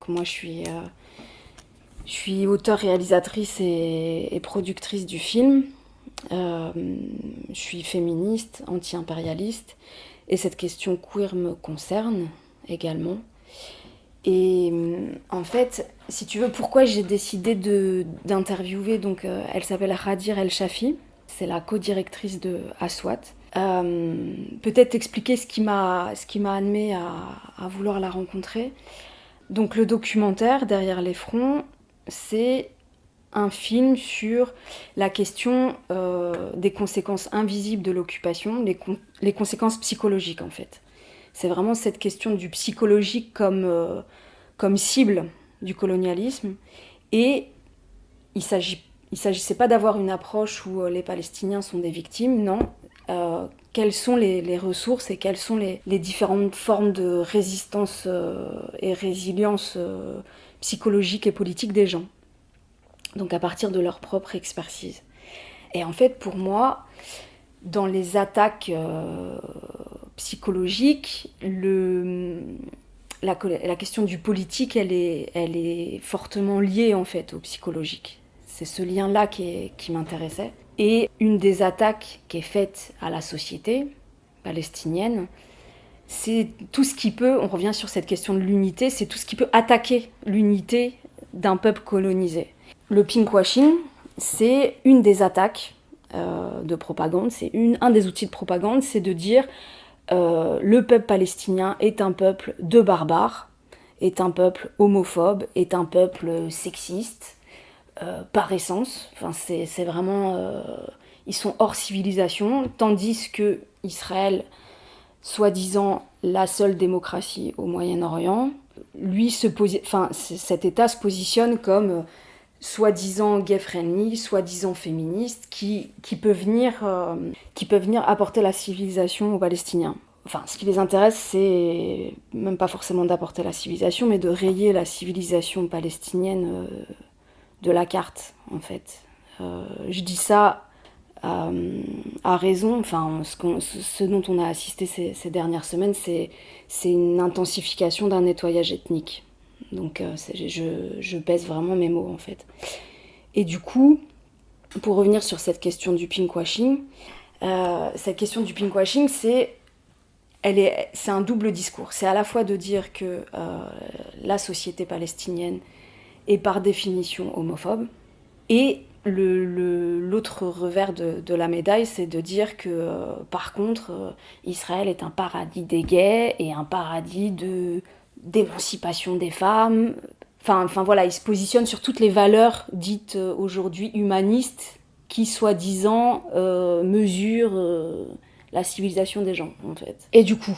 Moi, je suis auteure, réalisatrice et productrice du film. Je suis féministe, anti-impérialiste, et cette question queer me concerne également. Et en fait, si tu veux, pourquoi j'ai décidé d'interviewer, donc elle s'appelle Hadir El Shafi, c'est la co-directrice de Aswat. Peut-être expliquer ce qui m'a amené à vouloir la rencontrer. Donc le documentaire Derrière les fronts, c'est un film sur la question des conséquences invisibles de l'occupation, les conséquences psychologiques en fait. C'est vraiment cette question du psychologique comme cible du colonialisme. Et il s'agissait pas d'avoir une approche où les Palestiniens sont des victimes, non. Quelles sont les ressources et quelles sont les différentes formes de résistance et résilience psychologique et politique des gens. Donc à partir de leur propre expertise. Et en fait, pour moi, dans les attaques psychologiques, la question du politique, elle est fortement liée en fait au psychologique. C'est ce lien-là qui m'intéressait. Et une des attaques qui est faite à la société palestinienne, c'est tout ce qui peut, on revient sur cette question de l'unité, c'est tout ce qui peut attaquer l'unité d'un peuple colonisé. Le pinkwashing, c'est une des attaques de propagande, c'est un des outils de propagande, c'est de dire le peuple palestinien est un peuple de barbares, est un peuple homophobe, est un peuple sexiste, par essence. Enfin, c'est vraiment... ils sont hors civilisation, tandis que Israël, soi-disant la seule démocratie au Moyen-Orient, cet État se positionne comme soi-disant gay-friendly, soi-disant féministe, qui peut venir apporter la civilisation aux Palestiniens. Enfin, ce qui les intéresse, c'est même pas forcément d'apporter la civilisation, mais de rayer la civilisation palestinienne de la carte, en fait. Je dis ça à raison. Enfin, ce dont on a assisté ces dernières semaines, c'est une intensification d'un nettoyage ethnique. Donc je pèse vraiment mes mots en fait. Et du coup, pour revenir sur cette question du pinkwashing, cette question du pinkwashing, c'est un double discours. C'est à la fois de dire que la société palestinienne est par définition homophobe, et l'autre revers de la médaille, c'est de dire que par contre, Israël est un paradis des gays et un paradis d'émancipation des femmes. Enfin voilà, il se positionne sur toutes les valeurs dites aujourd'hui humanistes qui, soi-disant, mesurent la civilisation des gens, en fait. Et du coup,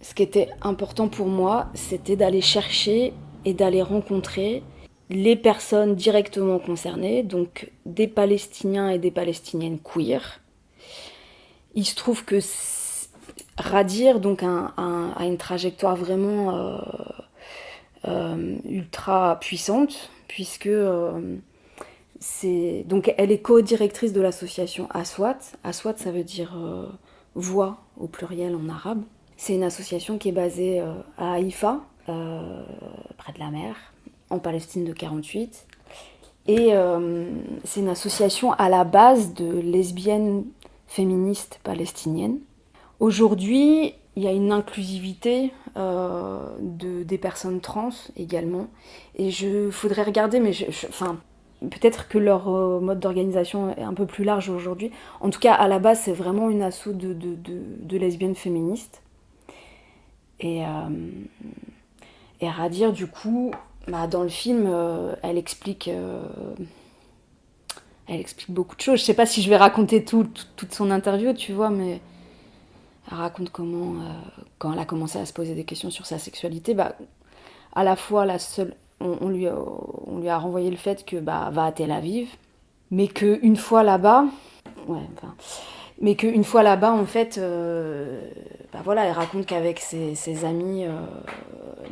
ce qui était important pour moi, c'était d'aller chercher et d'aller rencontrer les personnes directement concernées, donc des Palestiniens et des Palestiniennes queer. Il se trouve que Radir donc a une trajectoire vraiment ultra puissante, puisque donc elle est co-directrice de l'association Aswat. Aswat, ça veut dire voix au pluriel en arabe. C'est une association qui est basée à Haïfa, près de la mer, en Palestine de 48. Et c'est une association à la base de lesbiennes féministes palestiniennes. Aujourd'hui, il y a une inclusivité des personnes trans également. Et faudrait regarder, mais peut-être que leur mode d'organisation est un peu plus large aujourd'hui. En tout cas, à la base, c'est vraiment une asso de lesbiennes féministes. Et Radir, du coup, dans le film, elle explique beaucoup de choses. Je sais pas si je vais raconter toute son interview, tu vois, mais elle raconte comment, quand elle a commencé à se poser des questions sur sa sexualité, à la fois on lui a renvoyé le fait que va à Tel Aviv, mais qu'une fois là-bas, en fait, voilà, elle raconte qu'avec ses amis,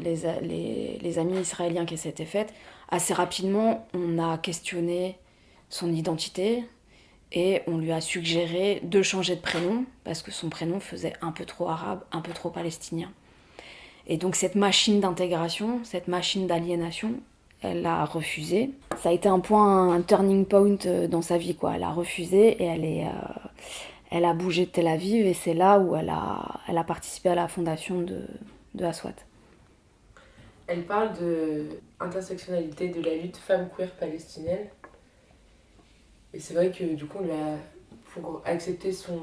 les amis israéliens qu'elle s'était faite, assez rapidement, on a questionné son identité et on lui a suggéré de changer de prénom parce que son prénom faisait un peu trop arabe, un peu trop palestinien. Et donc cette machine d'intégration, cette machine d'aliénation, elle a refusé. Ça a été un turning point dans sa vie, quoi. Elle a refusé et elle a bougé de Tel Aviv et c'est là où elle a participé à la fondation de Aswat. Elle parle de intersectionnalité de la lutte femme queer palestinienne. Et c'est vrai que du coup, pour accepter son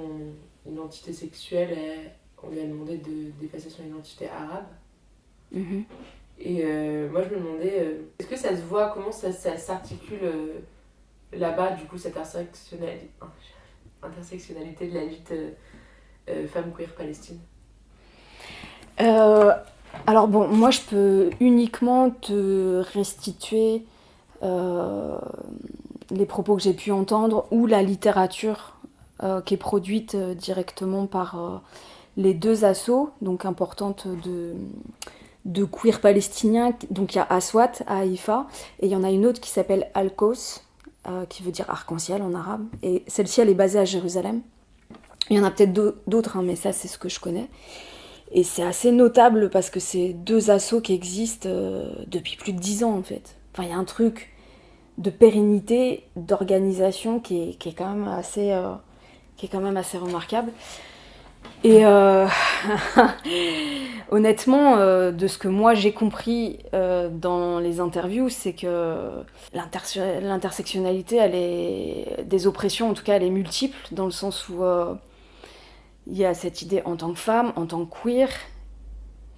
identité sexuelle, on lui a demandé d'effacer son identité arabe. Mm-hmm. Et moi, je me demandais, est-ce que ça se voit, comment ça s'articule là-bas, du coup, cette intersectionnalité de la lutte femme queer Palestine? Alors bon, moi je peux uniquement te restituer les propos que j'ai pu entendre ou la littérature qui est produite directement par les deux assos, donc importantes de queer palestiniens. Donc il y a Aswat à Haïfa et il y en a une autre qui s'appelle Al-Qaus, qui veut dire arc-en-ciel en arabe. Et celle-ci, elle est basée à Jérusalem. Il y en a peut-être d'autres, mais ça c'est ce que je connais. Et c'est assez notable parce que c'est deux assos qui existent depuis plus de 10 ans en fait. Enfin, il y a un truc de pérennité, d'organisation qui est quand même assez remarquable. Et honnêtement, de ce que moi j'ai compris dans les interviews, c'est que l'intersectionnalité, des oppressions en tout cas, elle est multiple, dans le sens où il y a cette idée en tant que femme, en tant que queer,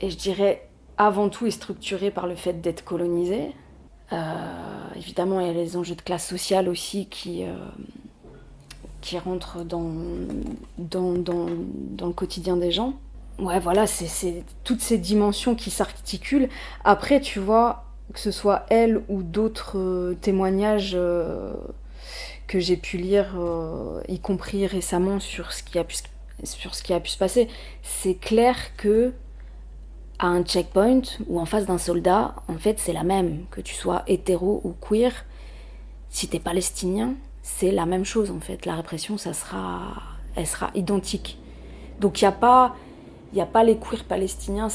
et je dirais avant tout est structurée par le fait d'être colonisée. Évidemment, il y a les enjeux de classe sociale aussi qui rentrent dans le quotidien des gens. Ouais, voilà, c'est toutes ces dimensions qui s'articulent. Après, tu vois, que ce soit elle ou d'autres témoignages que j'ai pu lire, y compris récemment sur ce qui a pu se passer, c'est clair que à un checkpoint ou en face d'un soldat, en fait, c'est la même. Que tu sois hétéro ou queer, si t'es palestinien, c'est la même chose, en fait. La répression, elle sera identique. Donc, il n'y a pas les queers palestiniens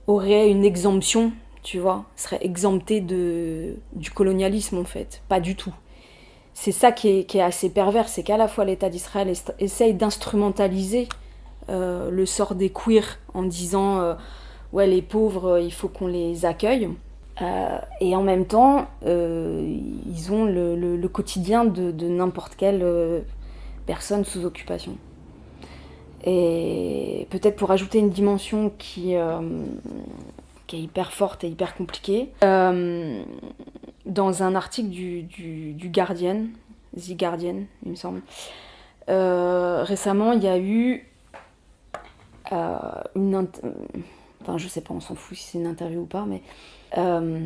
auraient une exemption, tu vois, seraient exemptés du colonialisme, en fait. Pas du tout. C'est ça qui est assez pervers, c'est qu'à la fois l'État d'Israël essaye d'instrumentaliser le sort des queers en disant ouais, les pauvres, il faut qu'on les accueille. Et en même temps, ils ont le quotidien de n'importe quelle personne sous occupation. Et peut-être pour ajouter une dimension qui est hyper forte et hyper compliquée, dans un article du Guardian, The Guardian, il me semble, récemment, il y a eu enfin, je sais pas, on s'en fout si c'est une interview ou pas, mais en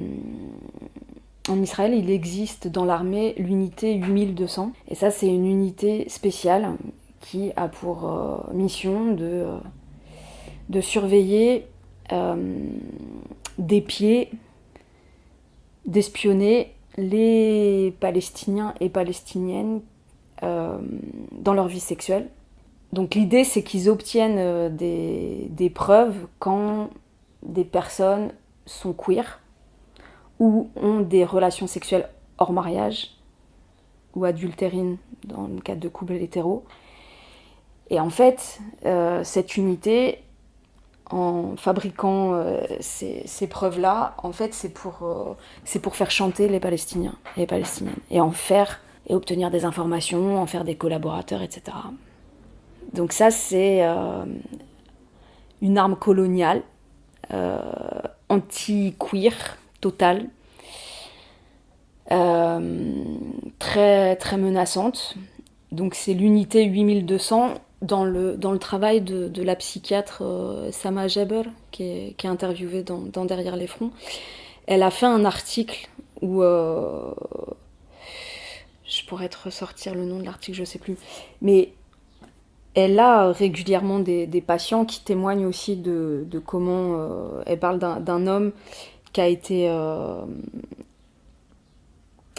Israël, il existe dans l'armée l'unité 8200. Et ça, c'est une unité spéciale qui a pour mission de surveiller des pieds, d'espionner les Palestiniens et Palestiniennes dans leur vie sexuelle. Donc l'idée, c'est qu'ils obtiennent des preuves quand des personnes sont queer ou ont des relations sexuelles hors mariage ou adultérines dans le cadre de couples hétéros. Et en fait, cette unité, en fabriquant ces preuves-là, en fait, c'est pour faire chanter les Palestiniens et les Palestiniennes et obtenir des informations, en faire des collaborateurs, etc. Donc ça, c'est une arme coloniale, anti-queer, totale, très, très menaçante. Donc c'est l'unité 8200 dans le travail de la psychiatre Sama Jaber, qui est interviewée dans Derrière les fronts. Elle a fait un article où... je pourrais te ressortir le nom de l'article, je sais plus. Mais elle a régulièrement des patients qui témoignent aussi de comment... elle parle d'un homme qui a été...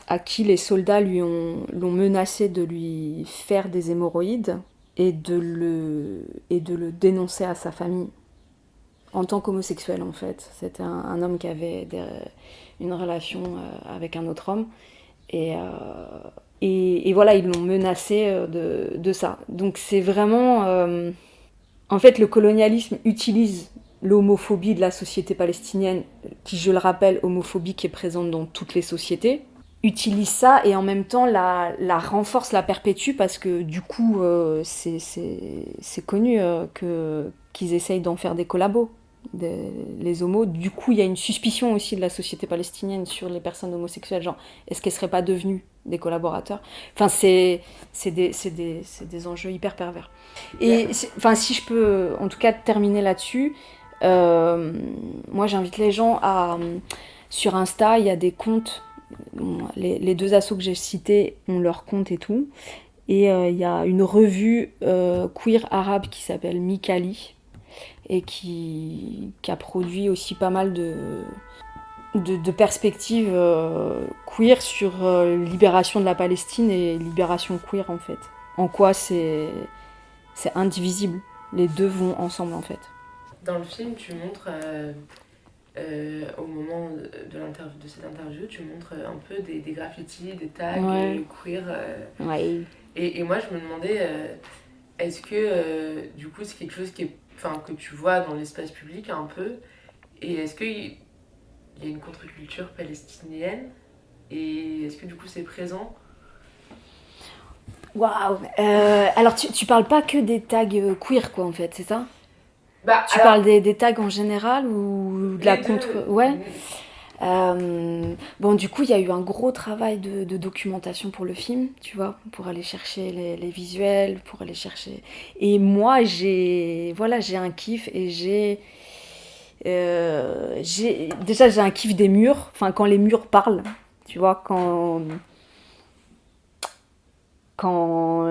à qui les soldats l'ont menacé de lui faire des hémorroïdes et de le dénoncer à sa famille. en tant qu'homosexuel en fait. C'était un homme qui avait une relation avec un autre homme. Et voilà, ils l'ont menacé de ça. Donc c'est vraiment... en fait, le colonialisme utilise l'homophobie de la société palestinienne, qui, je le rappelle, homophobie qui est présente dans toutes les sociétés, utilise ça et en même temps la renforce, la perpétue, parce que du coup, c'est connu qu'ils essayent d'en faire des collabos, les homos. Du coup, il y a une suspicion aussi de la société palestinienne sur les personnes homosexuelles, genre, est-ce qu'elles seraient pas devenues des collaborateurs? Enfin, c'est des enjeux hyper pervers. Et enfin, si je peux en tout cas terminer là-dessus, moi j'invite les gens à... Sur Insta, il y a des comptes, les deux assos que j'ai cités ont leurs comptes et tout. Et il y a une revue queer arabe qui s'appelle Mikali et qui a produit aussi pas mal de perspectives queer sur libération de la Palestine et libération queer en fait. En quoi c'est indivisible. Les deux vont ensemble en fait. Dans le film, tu montres, au moment de cette interview, tu montres un peu des graffitis, des tags queer. Ouais. Et moi, je me demandais, est-ce que du coup, c'est quelque chose que tu vois dans l'espace public un peu? Et est-ce qu'il y a une contre-culture palestinienne? Et est-ce que du coup, c'est présent? Waouh. Alors tu parles pas que des tags queer quoi en fait, c'est ça? Tu Alors, parles des tags en général ou de la contre... Ouais. Bon, du coup, il y a eu un gros travail de documentation pour le film, tu vois, pour aller chercher les visuels, pour aller chercher... Et moi, j'ai un kiff et déjà, j'ai un kiff des murs, enfin, quand les murs parlent, tu vois, quand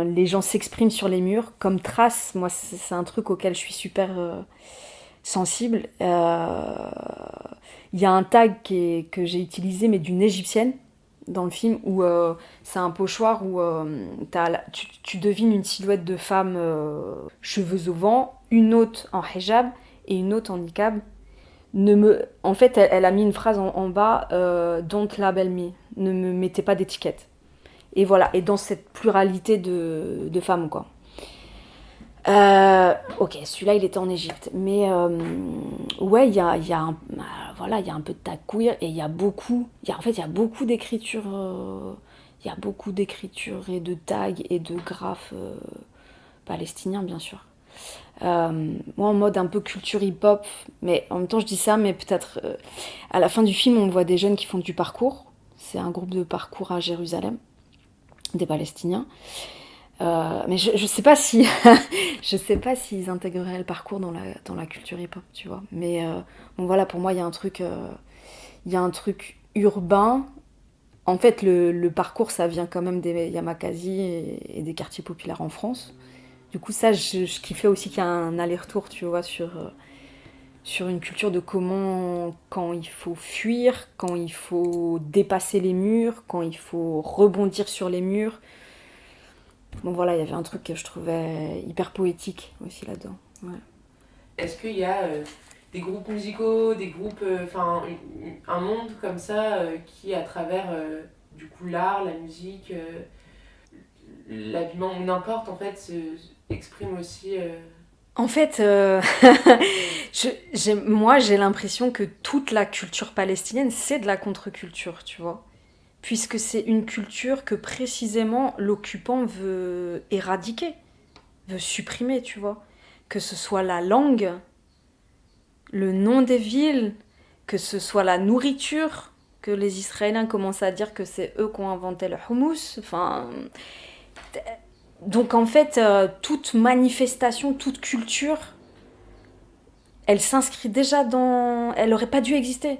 les gens s'expriment sur les murs, comme trace, moi, c'est un truc auquel je suis super sensible. Il y a un tag que j'ai utilisé, mais d'une égyptienne, dans le film, où c'est un pochoir où tu devines une silhouette de femme, cheveux au vent, une autre en hijab et une autre en niqab. En fait, elle a mis une phrase en bas, don't label me, ne me mettez pas d'étiquette. Et voilà, et dans cette pluralité de femmes, quoi. Ok, celui-là, il était en Égypte. Mais ouais, il y a un peu de tag queer et il y a beaucoup... il y a beaucoup d'écriture... il y a beaucoup d'écriture et de tags et de graphes palestiniens, bien sûr. Moi, en mode un peu culture hip-hop, mais en même temps, je dis ça, mais peut-être... à la fin du film, on voit des jeunes qui font du parcours. C'est un groupe de parcours à Jérusalem, des Palestiniens. Mais je sais pas si je sais pas s'ils intégreraient le parcours dans la culture hip-hop, tu vois. Mais bon voilà, pour moi il y a un truc urbain. En fait, le parcours ça vient quand même des Yamakasi et des quartiers populaires en France. Du coup ça, je kiffais aussi qu'il y a un aller-retour, tu vois, sur une culture de comment, quand il faut fuir, quand il faut dépasser les murs, quand il faut rebondir sur les murs. Bon voilà, il y avait un truc que je trouvais hyper poétique aussi là-dedans. Ouais. Est-ce qu'il y a des groupes musicaux, des groupes, un monde comme ça qui, à travers du coup l'art, la musique, l'habillement, ou n'importe en fait, exprime aussi... En fait, moi j'ai l'impression que toute la culture palestinienne c'est de la contre-culture, tu vois. Puisque c'est une culture que précisément l'occupant veut éradiquer, veut supprimer, tu vois. Que ce soit la langue, le nom des villes, que ce soit la nourriture, que les Israéliens commencent à dire que c'est eux qui ont inventé le houmous. Enfin, donc en fait, toute manifestation, toute culture, elle s'inscrit déjà dans... Elle n'aurait pas dû exister.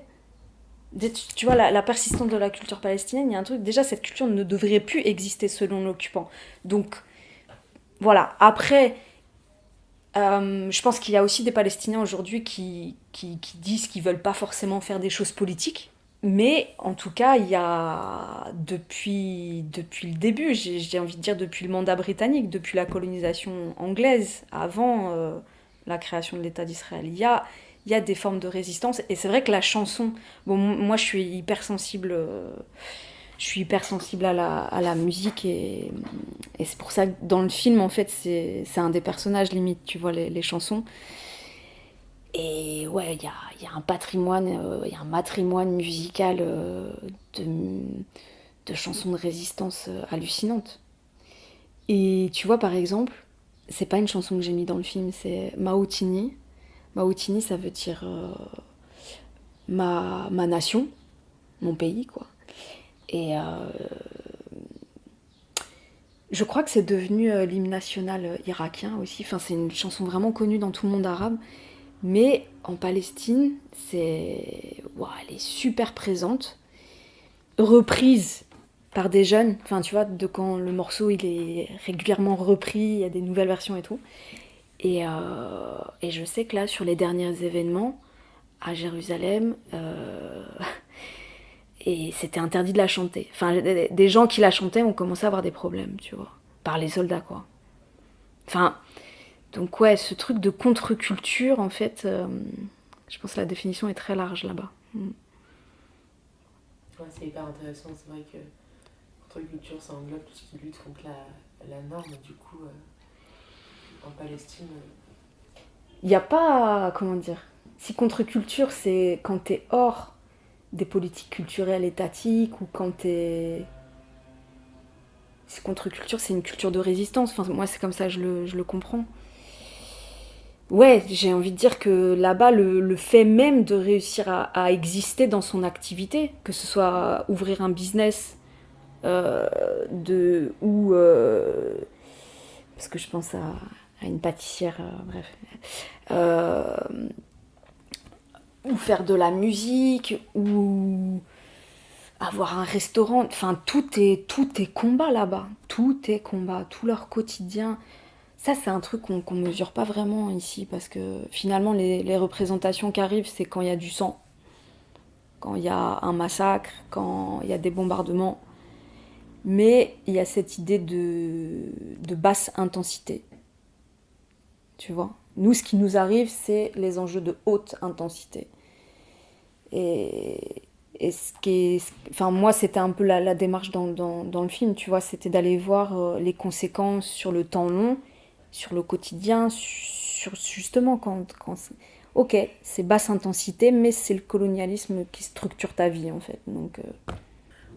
Tu vois, la persistance de la culture palestinienne, il y a un truc, déjà cette culture ne devrait plus exister selon l'occupant. Donc voilà, après, je pense qu'il y a aussi des Palestiniens aujourd'hui qui disent qu'ils veulent pas forcément faire des choses politiques. Mais en tout cas, il y a depuis le début, j'ai envie de dire depuis le mandat britannique, depuis la colonisation anglaise, avant la création de l'État d'Israël, il y a il y a des formes de résistance. Et c'est vrai que la chanson, bon, moi je suis hyper sensible à la musique et c'est pour ça que dans le film, en fait, c'est un des personnages limite, tu vois, les chansons. Et ouais, il y a un patrimoine, il y a un matrimoine musical de, de chansons de résistance hallucinantes. Et tu vois, par exemple, c'est pas une chanson que j'ai mis dans le film, c'est Maotini. Maotini, ça veut dire ma nation, mon pays, quoi. Et je crois que c'est devenu l'hymne national irakien aussi. Enfin, c'est une chanson vraiment connue dans tout le monde arabe. Mais en Palestine, ouah, elle est super présente. Reprise par des jeunes. Enfin, tu vois, de quand le morceau il est régulièrement repris, il y a des nouvelles versions et tout. Et je sais que là, sur les derniers événements, à Jérusalem, et c'était interdit de la chanter. Enfin, des gens qui la chantaient ont commencé à avoir des problèmes, tu vois. Par les soldats, quoi. Enfin, donc ouais, ce truc de contre-culture, en fait, je pense que la définition est très large là-bas. Ouais, c'est hyper intéressant. C'est vrai que contre-culture, ça englobe tout ce qui lutte contre la norme. Du coup, en Palestine... Il n'y a pas, comment dire, si contre-culture, c'est quand t'es hors des politiques culturelles étatiques ou quand t'es... Si contre-culture, c'est une culture de résistance. Enfin, moi, c'est comme ça que je le comprends. Ouais, j'ai envie de dire que là-bas, le fait même de réussir à exister dans son activité, que ce soit ouvrir un business ou... parce que je pense à une pâtissière, bref. Euh, ou faire de la musique, ou avoir un restaurant. Enfin, tout est combat là-bas. Tout est combat, tout leur quotidien. Ça, c'est un truc qu'on mesure pas vraiment ici, parce que finalement, les représentations qui arrivent, c'est quand il y a du sang, quand il y a un massacre, quand il y a des bombardements. Mais il y a cette idée de basse intensité. Tu vois ? Nous, ce qui nous arrive, c'est les enjeux de haute intensité. Et ce qui est, enfin, moi, c'était un peu la démarche dans le film, tu vois, c'était d'aller voir les conséquences sur le temps long, sur le quotidien, sur justement quand ok, c'est basse intensité, mais c'est le colonialisme qui structure ta vie, en fait. Donc,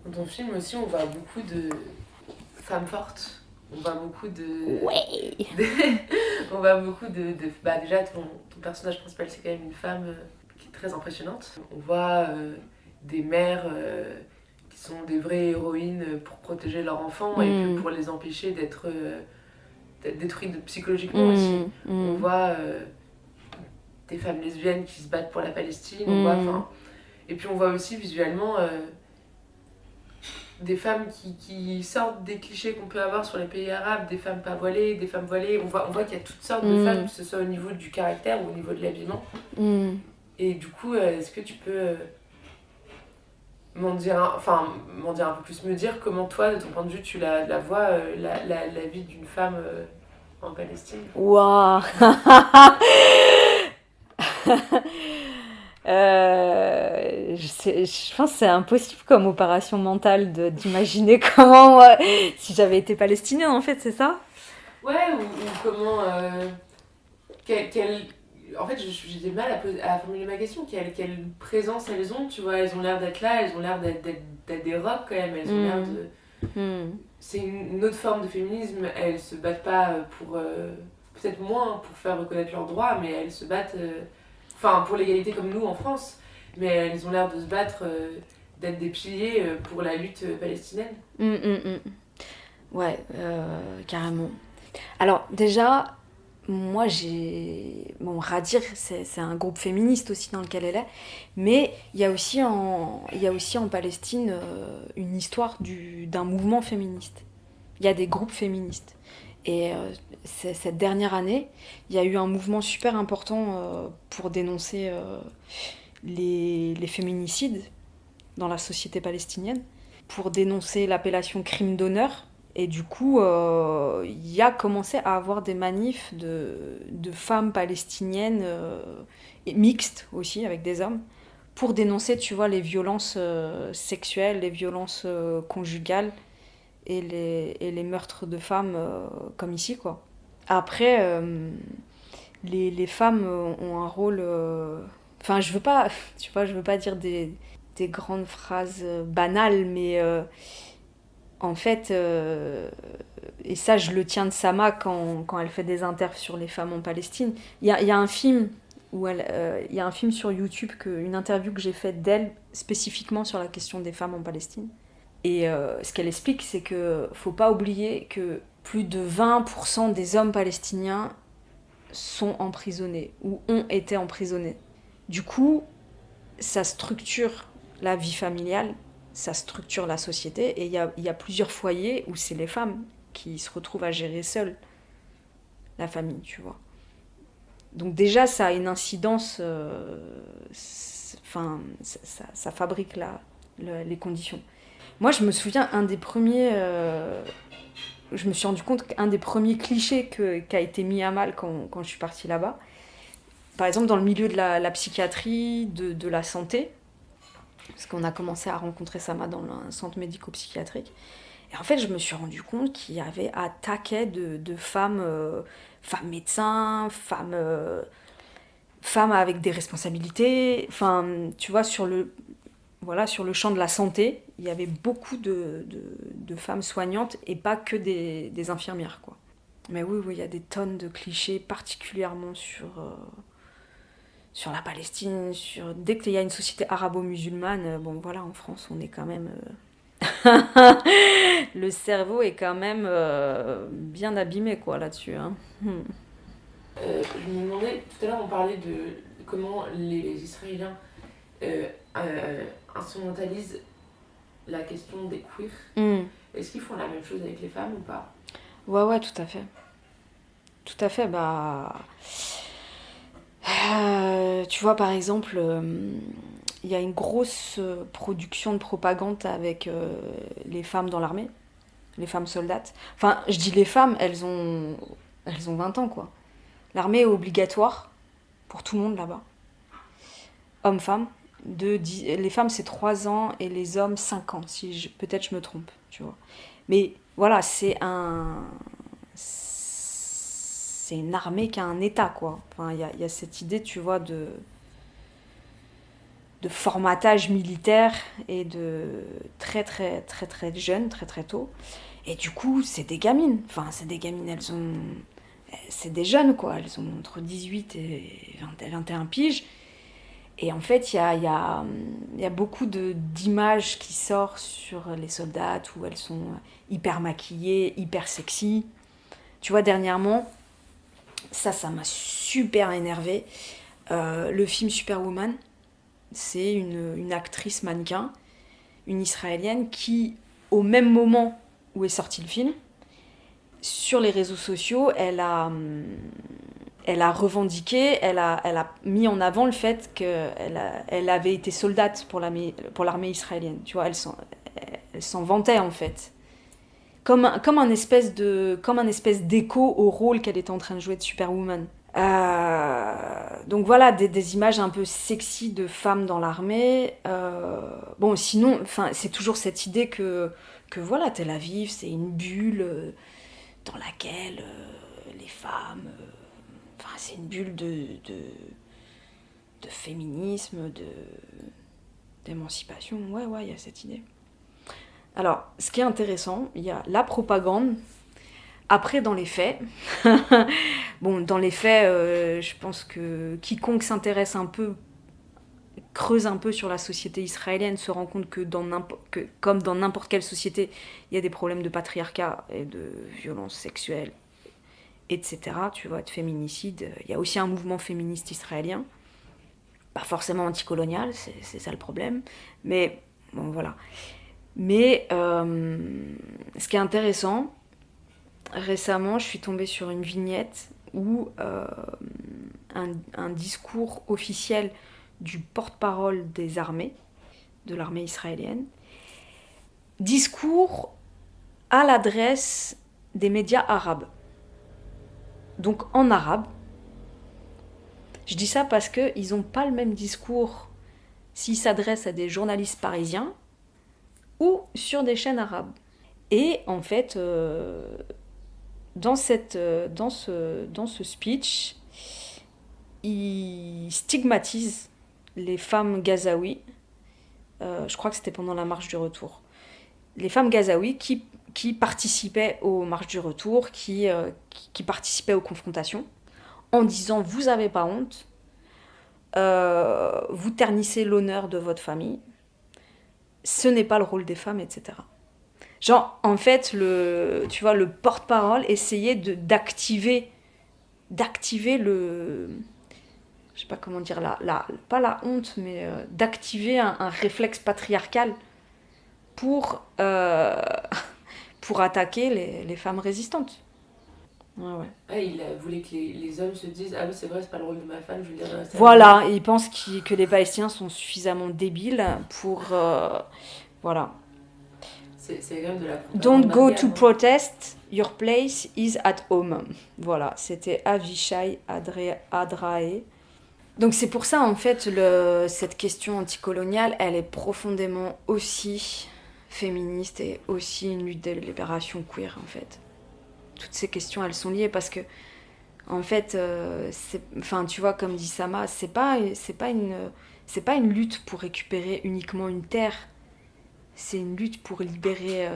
Dans ton film aussi, on voit beaucoup de femmes fortes. On voit beaucoup de... ouais. On voit beaucoup bah déjà, ton personnage principal, c'est quand même une femme qui est très impressionnante. On voit des mères qui sont des vraies héroïnes pour protéger leurs enfants et puis pour les empêcher d'être détruites psychologiquement aussi. On voit des femmes lesbiennes qui se battent pour la Palestine. On voit, et puis on voit aussi visuellement des femmes qui sortent des clichés qu'on peut avoir sur les pays arabes, des femmes pas voilées, des femmes voilées. On voit qu'il y a toutes sortes de femmes, que ce soit au niveau du caractère ou au niveau de l'habillement. Et du coup, est-ce que tu peux m'en dire un peu plus, me dire comment toi, de ton point de vue, tu la vois, la vie d'une femme en Palestine? Waouh. Je pense que c'est impossible comme opération mentale d'imaginer comment, si j'avais été palestinienne, en fait, c'est ça? Ouais, ou comment... en fait, j'ai du mal à formuler ma question. Quelle présence elles ont, tu vois? Elles ont l'air d'être là, elles ont l'air d'être des robes quand même. Elles ont l'air de... C'est une autre forme de féminisme. Elles se battent pas pour... peut-être moins pour faire reconnaître leurs droits, mais elles se battent... Enfin, pour l'égalité comme nous en France. Mais elles ont l'air de se battre, d'être des piliers pour la lutte palestinienne. Ouais, carrément. Alors, déjà, moi, Bon, Radir, c'est un groupe féministe aussi dans lequel elle est. Mais il y a aussi en Palestine une histoire d'un mouvement féministe. Il y a des groupes féministes. Et cette dernière année, il y a eu un mouvement super important pour dénoncer les féminicides dans la société palestinienne, pour dénoncer l'appellation crime d'honneur Et du coup, il y a commencé à avoir des manifs de femmes palestiniennes, et mixtes aussi, avec des hommes, pour dénoncer, tu vois, les violences sexuelles, les violences conjugales et les meurtres de femmes comme ici, quoi. Après, les femmes ont un rôle... Enfin, je veux pas, tu vois, je veux pas dire des grandes phrases banales, mais en fait, et ça je le tiens de Sama quand elle fait des interviews sur les femmes en Palestine, il y a un film il y a un film sur YouTube, une interview que j'ai faite d'elle spécifiquement sur la question des femmes en Palestine. Et ce qu'elle explique, c'est que faut pas oublier que plus de 20% des hommes palestiniens sont emprisonnés ou ont été emprisonnés. Du coup, ça structure la vie familiale, ça structure la société, et il y a plusieurs foyers où c'est les femmes qui se retrouvent à gérer seules la famille, tu vois. Donc déjà, ça a une incidence, enfin, ça fabrique les conditions. Moi, je me souviens, je me suis rendu compte qu'un des premiers clichés qui a été mis à mal quand je suis partie là-bas, par exemple dans le milieu de la psychiatrie, de la santé, parce qu'on a commencé à rencontrer Sama dans un centre médico-psychiatrique. Et en fait, je me suis rendu compte qu'il y avait un taquet de femmes, femmes médecins, femmes avec des responsabilités. Enfin, tu vois, voilà, sur le champ de la santé, il y avait beaucoup de femmes soignantes et pas que des infirmières, quoi. Mais oui, il y a des tonnes de clichés, particulièrement sur la Palestine, dès qu'il y a une société arabo-musulmane, bon voilà, en France, on est quand même... le cerveau est quand même bien abîmé, quoi, là-dessus. Hein. Je me demandais, tout à l'heure on parlait de comment les Israéliens instrumentalisent la question des queers. Est-ce qu'ils font la même chose avec les femmes ou pas? Ouais, tout à fait. Tout à fait, bah... tu vois, par exemple, il y a une grosse production de propagande avec les femmes dans l'armée, les femmes soldates. Enfin, je dis les femmes, elles ont 20 ans, quoi. L'armée est obligatoire pour tout le monde là-bas. Hommes-femmes. Les femmes, c'est 3 ans et les hommes, 5 ans. Peut-être je me trompe, tu vois. Mais voilà, c'est une armée qui a un état, quoi. Enfin, il y a cette idée, tu vois, de formatage militaire et de très jeunes, très tôt. Et du coup, c'est des gamines. Enfin, c'est des gamines, c'est des jeunes, quoi. Elles ont entre 18 et 21 piges. Et en fait, il y a beaucoup d'images qui sortent sur les soldates où elles sont hyper maquillées, hyper sexy. Tu vois, dernièrement, ça m'a super énervée. Le film Superwoman, c'est une actrice mannequin, une israélienne, qui, au même moment où est sorti le film, sur les réseaux sociaux, elle a revendiqué, elle a mis en avant le fait qu'elle avait été soldate pour l'armée israélienne. Tu vois, elle s'en vantait, en fait. Comme un espèce d'écho au rôle qu'elle était en train de jouer de Superwoman. Donc voilà, des images un peu sexy de femmes dans l'armée. Bon, sinon, c'est toujours cette idée que voilà, Tel Aviv, c'est une bulle dans laquelle les femmes... c'est une bulle de féminisme, d'émancipation. Ouais, il y a cette idée. Alors, ce qui est intéressant, il y a la propagande. Après, dans les faits, dans les faits, je pense que quiconque s'intéresse un peu, creuse un peu sur la société israélienne, se rend compte que comme dans n'importe quelle société, il y a des problèmes de patriarcat et de violence sexuelle, etc. Tu vois, de féminicide. Il y a aussi un mouvement féministe israélien, pas forcément anticolonial, c'est ça le problème, mais bon, voilà. Mais ce qui est intéressant, récemment, je suis tombée sur une vignette où un discours officiel du porte-parole de l'armée israélienne, discours à l'adresse des médias arabes. Donc en arabe. Je dis ça parce qu'ils n'ont pas le même discours s'ils s'adressent à des journalistes parisiens ou sur des chaînes arabes. Et en fait, dans ce speech, ils stigmatisent les femmes gazaouis. Je crois que c'était pendant la marche du retour. Les femmes gazaouis qui participaient aux marches du retour, qui participaient aux confrontations, en disant « vous n'avez pas honte, vous ternissez l'honneur de votre famille, ce n'est pas le rôle des femmes, etc. » Genre, en fait, tu vois, le porte-parole essayait d'activer le... Je sais pas comment dire, pas la honte, mais d'activer un réflexe patriarcal pour attaquer les femmes résistantes. Ouais. Ah, il voulait que les hommes se disent « Ah oui, c'est vrai, c'est pas le rôle de ma femme, je veux dire... » Voilà, il pense que les Palestiniens sont suffisamment débiles pour... voilà. C'est quand même de la... Don't go to protest, your place is at home. Voilà, c'était Avishai Adrae. Donc c'est pour ça, en fait, cette question anticoloniale, elle est profondément aussi féministe et aussi une lutte de libération queer, en fait. Toutes ces questions, elles sont liées parce que, en fait, tu vois, comme dit Sama, c'est pas une lutte pour récupérer uniquement une terre. C'est une lutte pour libérer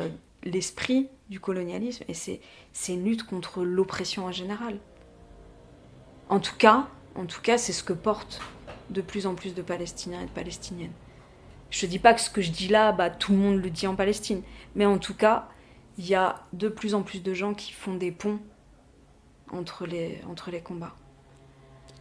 l'esprit du colonialisme et c'est une lutte contre l'oppression en général. En tout cas, c'est ce que portent de plus en plus de Palestiniens et de Palestiniennes. Je ne dis pas que ce que je dis là, tout le monde le dit en Palestine, mais en tout cas, il y a de plus en plus de gens qui font des ponts entre les combats.